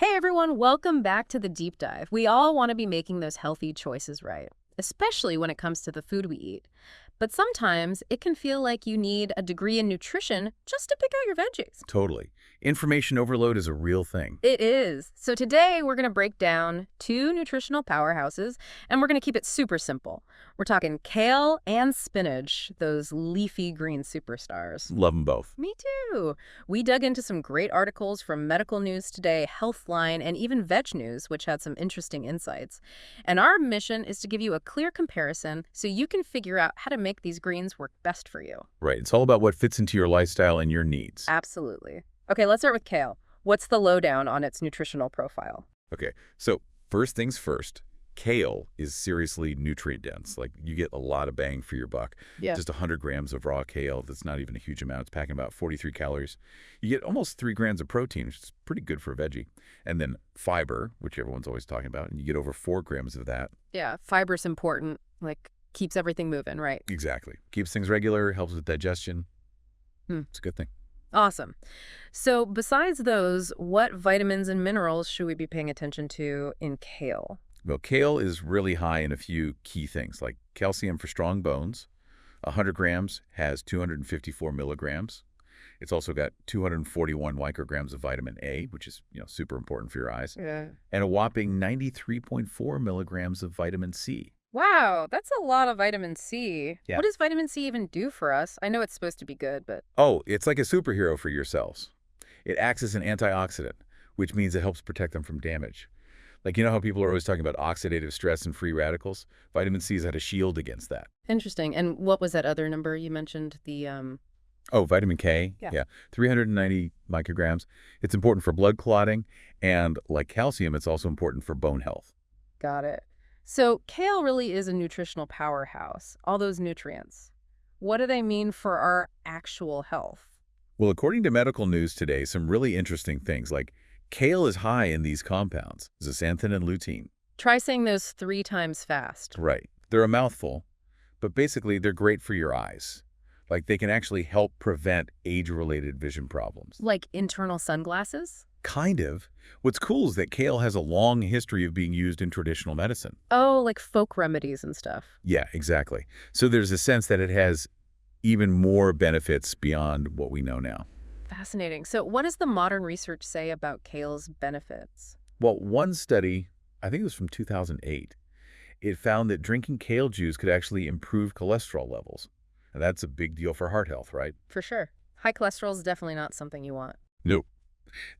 Hey everyone, welcome back to the deep dive. We all want to be making those healthy choices right, especially when it comes to the food we eat. But sometimes it can feel like you need a degree in nutrition just to pick out your veggies. Totally. Information overload is a real thing. It is. So today we're going to break down two nutritional powerhouses and we're going to keep it super simple. We're talking kale and spinach, those leafy green superstars. Love them both. Me too. We dug into some great articles from Medical News Today, Healthline, and even Veg News, which had some interesting insights. And our mission is to give you a clear comparison so you can figure out how to make these greens work best for you. Right. It's all about what fits into your lifestyle and your needs. Absolutely. Okay, let's start with kale. What's the lowdown on its nutritional profile? Okay. So first things first, kale is seriously nutrient dense. Like you get a lot of bang for your buck. Yeah. Just 100 grams of raw kale. That's not even a huge amount. It's packing about 43 calories. You get almost 3 grams of protein, which is pretty good for a veggie. And then fiber, which everyone's always talking about, and you get over 4 grams of that. Yeah, fiber's important. Like, keeps everything moving, right? Exactly. Keeps things regular, helps with digestion. It's a good thing. Awesome. So besides those, what vitamins and minerals should we be paying attention to in kale? Well, kale is really high in a few key things, like calcium for strong bones. 100 grams has 254 milligrams. It's also got 241 micrograms of vitamin A, which is, super important for your eyes, Yeah. and a whopping 93.4 milligrams of vitamin C. Wow, that's a lot of vitamin C. Yeah. What does vitamin C even do for us? I know it's supposed to be good, but... Oh, it's like a superhero for your cells. It acts as an antioxidant, which means it helps protect them from damage. Like, you know how people are always talking about oxidative stress and free radicals? Vitamin C has had a shield against that. Interesting. And what was that other number you mentioned? Oh, vitamin K? Yeah. 390 micrograms. It's important for blood clotting, and like calcium, it's also important for bone health. Got it. So kale really is a nutritional powerhouse, all those nutrients. What do they mean for our actual health? Well, according to Medical News Today, some really interesting things, like kale is high in these compounds, zeaxanthin and lutein. Try saying those 3 times fast. Right. They're a mouthful, but basically they're great for your eyes. Like they can actually help prevent age-related vision problems. Like internal sunglasses? Kind of. What's cool is that kale has a long history of being used in traditional medicine. Oh, like folk remedies and stuff. Yeah, exactly. So there's a sense that it has even more benefits beyond what we know now. Fascinating. So what does the modern research say about kale's benefits? Well, one study, I think it was from 2008, it found that drinking kale juice could actually improve cholesterol levels. And that's a big deal for heart health, right? For sure. High cholesterol is definitely not something you want. Nope.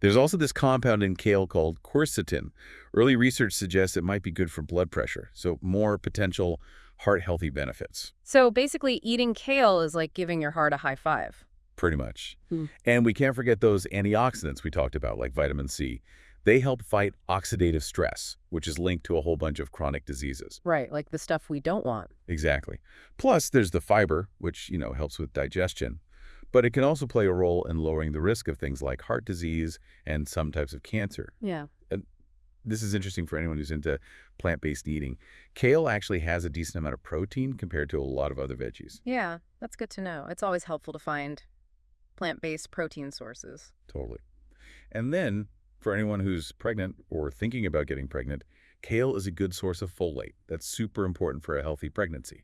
There's also this compound in kale called quercetin. Early research suggests it might be good for blood pressure, so more potential heart-healthy benefits. So basically, eating kale is like giving your heart a high five. Pretty much. And we can't forget those antioxidants we talked about, like vitamin C. They help fight oxidative stress, which is linked to a whole bunch of chronic diseases. Right, like the stuff we don't want. Exactly. Plus, there's the fiber, which, helps with digestion. But it can also play a role in lowering the risk of things like heart disease and some types of cancer. Yeah. And this is interesting for anyone who's into plant-based eating. Kale actually has a decent amount of protein compared to a lot of other veggies. Yeah, that's good to know. It's always helpful to find plant-based protein sources. Totally. And then, for anyone who's pregnant or thinking about getting pregnant, kale is a good source of folate. That's super important for a healthy pregnancy.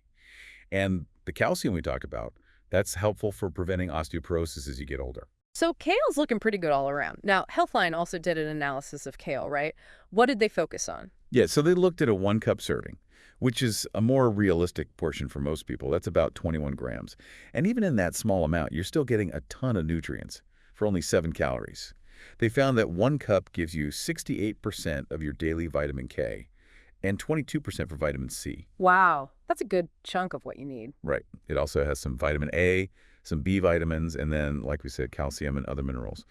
And the calcium we talked about, that's helpful for preventing osteoporosis as you get older. So kale's looking pretty good all around. Now, Healthline also did an analysis of kale, right? What did they focus on? Yeah, so they looked at a 1-cup serving, which is a more realistic portion for most people. That's about 21 grams. And even in that small amount, you're still getting a ton of nutrients for only 7 calories. They found that 1 cup gives you 68% of your daily vitamin K and 22% for vitamin C. Wow, that's a good chunk of what you need. Right. It also has some vitamin A, some B vitamins, and then, like we said, calcium and other minerals.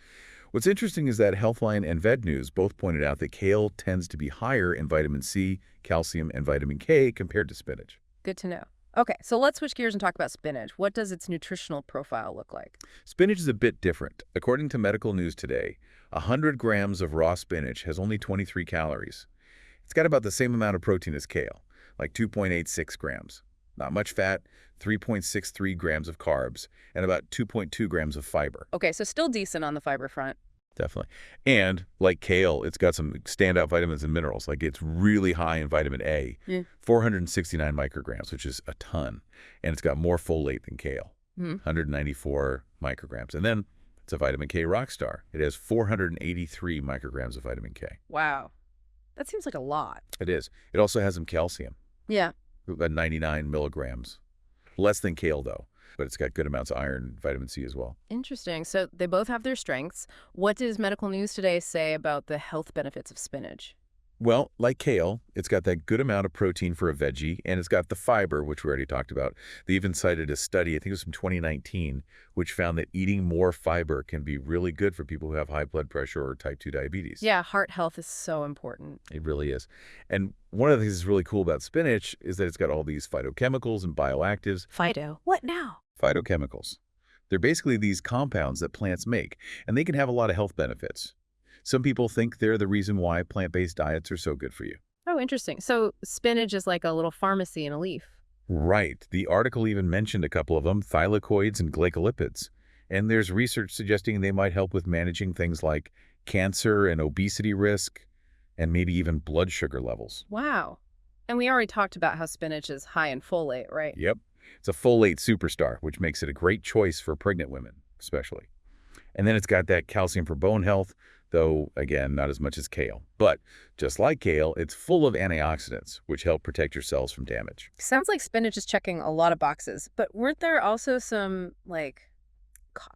What's interesting is that Healthline and Veg News both pointed out that kale tends to be higher in vitamin C, calcium, and vitamin K compared to spinach. Good to know. Okay, so let's switch gears and talk about spinach. What does its nutritional profile look like? Spinach is a bit different. According to Medical News Today, 100 grams of raw spinach has only 23 calories. It's got about the same amount of protein as kale, like 2.86 grams. Not much fat, 3.63 grams of carbs, and about 2.2 grams of fiber. Okay, so still decent on the fiber front. Definitely. And like kale, it's got some standout vitamins and minerals. Like it's really high in vitamin A, Yeah. 469 micrograms, which is a ton. And it's got more folate than kale, Hmm. 194 micrograms. And then it's a vitamin K rock star. It has 483 micrograms of vitamin K. Wow. That seems like a lot. It is. It also has some calcium, Yeah. about 99 milligrams. Less than kale, though. But it's got good amounts of iron and vitamin C as well. Interesting. So they both have their strengths. What does medical news today say about the health benefits of spinach? Well, like kale, it's got that good amount of protein for a veggie, and it's got the fiber, which we already talked about. They even cited a study, I think it was from 2019, which found that eating more fiber can be really good for people who have high blood pressure or type 2 diabetes. Yeah, heart health is so important. It really is. And one of the things that's really cool about spinach is that it's got all these phytochemicals and bioactives. Phyto. What now? Phytochemicals. They're basically these compounds that plants make, and they can have a lot of health benefits. Some people think they're the reason why plant-based diets are so good for you. Oh, interesting. So spinach is like a little pharmacy in a leaf. Right. The article even mentioned a couple of them, thylakoids and glycolipids. And there's research suggesting they might help with managing things like cancer and obesity risk, and maybe even blood sugar levels. Wow. And we already talked about how spinach is high in folate, right? Yep. It's a folate superstar, which makes it a great choice for pregnant women, especially. And then it's got that calcium for bone health, though, again, not as much as kale. But just like kale, it's full of antioxidants, which help protect your cells from damage. Sounds like spinach is checking a lot of boxes, but weren't there also some, like,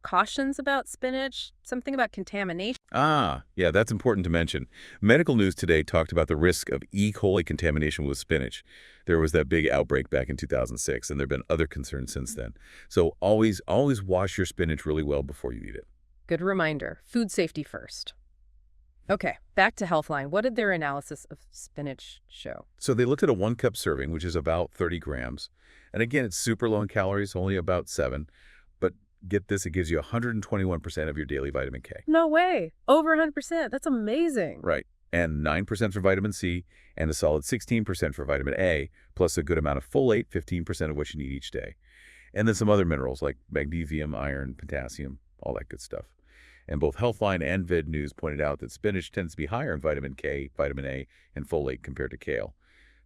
cautions about spinach? Something about contamination? Ah, yeah, that's important to mention. Medical news today talked about the risk of E. coli contamination with spinach. There was that big outbreak back in 2006, and there have been other concerns since then. So always wash your spinach really well before you eat it. Good reminder. Food safety first. Okay, back to Healthline. What did their analysis of spinach show? So they looked at a 1 cup serving, which is about 30 grams. And again, it's super low in calories, only about 7. But get this, it gives you 121% of your daily vitamin K. No way. Over 100%. That's amazing. Right. And 9% for vitamin C, and a solid 16% for vitamin A, plus a good amount of folate, 15% of what you need each day. And then some other minerals like magnesium, iron, potassium, all that good stuff. And both Healthline and Vid News pointed out that spinach tends to be higher in vitamin K, vitamin A, and folate compared to kale.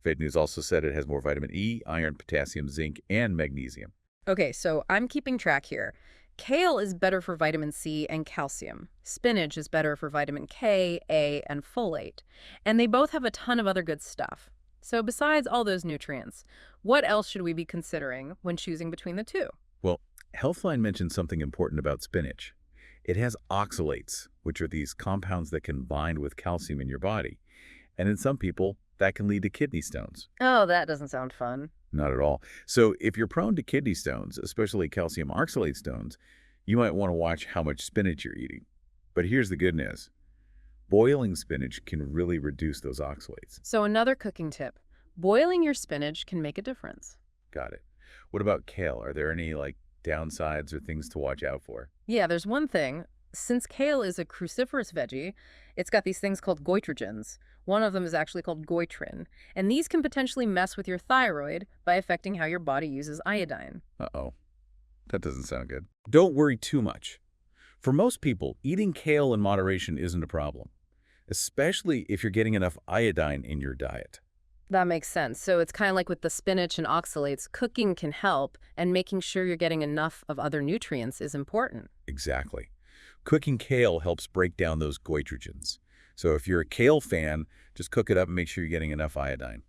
Vid News also said it has more vitamin E, iron, potassium, zinc, and magnesium. Okay, so I'm keeping track here. Kale is better for vitamin C and calcium. Spinach is better for vitamin K, A, and folate. And they both have a ton of other good stuff. So besides all those nutrients, what else should we be considering when choosing between the two? Well, Healthline mentioned something important about spinach. It has oxalates, which are these compounds that can bind with calcium in your body. And in some people, that can lead to kidney stones. Oh, that doesn't sound fun. Not at all. So if you're prone to kidney stones, especially calcium oxalate stones, you might want to watch how much spinach you're eating. But here's the good news. Boiling spinach can really reduce those oxalates. So another cooking tip. Boiling your spinach can make a difference. Got it. What about kale? Are there any, downsides or things to watch out for? Yeah, there's one thing. Since kale is a cruciferous veggie, it's got these things called goitrogens. One of them is actually called goitrin, and these can potentially mess with your thyroid by affecting how your body uses iodine. Uh-oh. That doesn't sound good. Don't worry too much. For most people, eating kale in moderation isn't a problem, especially if you're getting enough iodine in your diet. That makes sense. So it's kind of like with the spinach and oxalates, cooking can help, and making sure you're getting enough of other nutrients is important. Exactly. Cooking kale helps break down those goitrogens. So if you're a kale fan, just cook it up and make sure you're getting enough iodine.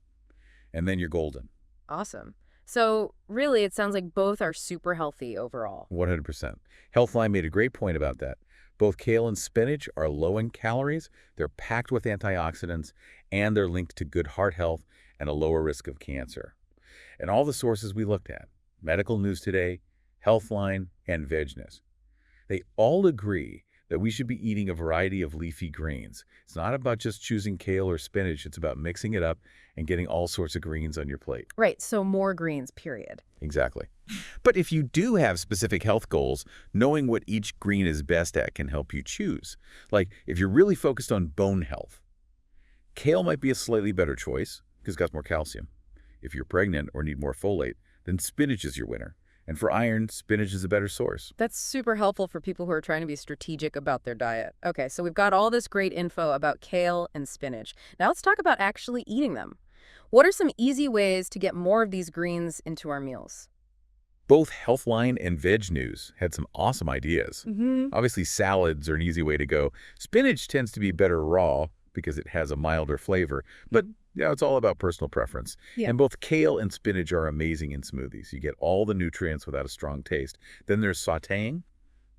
And then you're golden. Awesome. So really, it sounds like both are super healthy overall. 100%. Healthline made a great point about that. Both kale and spinach are low in calories, they're packed with antioxidants, and they're linked to good heart health and a lower risk of cancer. And all the sources we looked at, Medical News Today, Healthline, and VegNews, they all agree that we should be eating a variety of leafy greens. It's not about just choosing kale or spinach. It's about mixing it up and getting all sorts of greens on your plate. Right, so more greens, period. Exactly. But if you do have specific health goals, Knowing what each green is best at can help you choose. Like if you're really focused on bone health, kale might be a slightly better choice because it's got more calcium. If you're pregnant or need more folate, then spinach is your winner. And for iron, spinach is a better source. That's super helpful for people who are trying to be strategic about their diet. Okay, so we've got all this great info about kale and spinach. Now let's talk about actually eating them. What are some easy ways to get more of these greens into our meals? Both Healthline and Veg News had some awesome ideas. Mm-hmm. Obviously, salads are an easy way to go. Spinach tends to be better raw because it has a milder flavor, but it's all about personal preference. Yeah. And both kale and spinach are amazing in smoothies. You get all the nutrients without a strong taste. Then there's sautéing,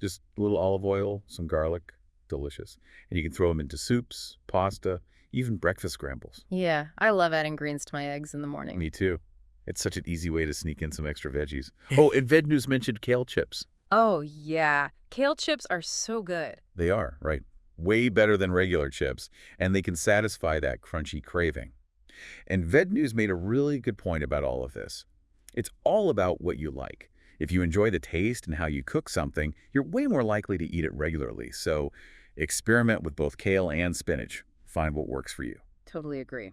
just a little olive oil, some garlic, delicious. And you can throw them into soups, pasta, even breakfast scrambles. Yeah, I love adding greens to my eggs in the morning. Me too. It's such an easy way to sneak in some extra veggies. Oh, and Veg News mentioned kale chips. Oh, yeah. Kale chips are so good. They are, right? Way better than regular chips, and they can satisfy that crunchy craving. And Veg News made a really good point about all of this. It's all about what you like. If you enjoy the taste and how you cook something, you're way more likely to eat it regularly. So experiment with both kale and spinach. Find what works for you. Totally agree.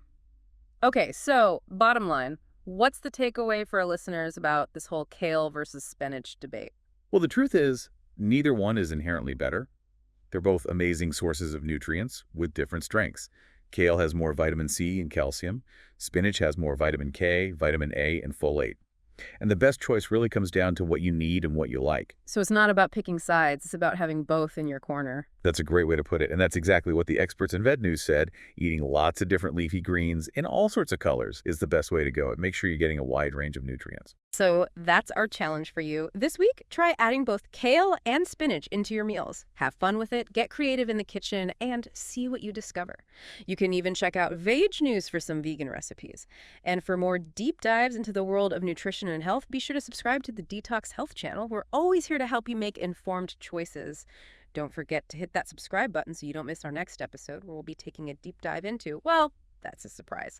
Okay, so bottom line, what's the takeaway for our listeners about this whole kale versus spinach debate? Well, the truth is, neither one is inherently better. They're both amazing sources of nutrients with different strengths. Kale has more vitamin C and calcium. Spinach has more vitamin K, vitamin A, and folate. And the best choice really comes down to what you need and what you like. So it's not about picking sides, it's about having both in your corner. That's a great way to put it, and that's exactly what the experts in Vet News said. Eating lots of different leafy greens in all sorts of colors is the best way to go. It makes sure you're getting a wide range of nutrients. So that's our challenge for you. This week, try adding both kale and spinach into your meals. Have fun with it, get creative in the kitchen, and see what you discover. You can even check out Veg News for some vegan recipes. And for more deep dives into the world of nutrition and health, be sure to subscribe to the Detox Health channel. We're always here to help you make informed choices. Don't forget to hit that subscribe button so you don't miss our next episode, where we'll be taking a deep dive into, well, that's a surprise.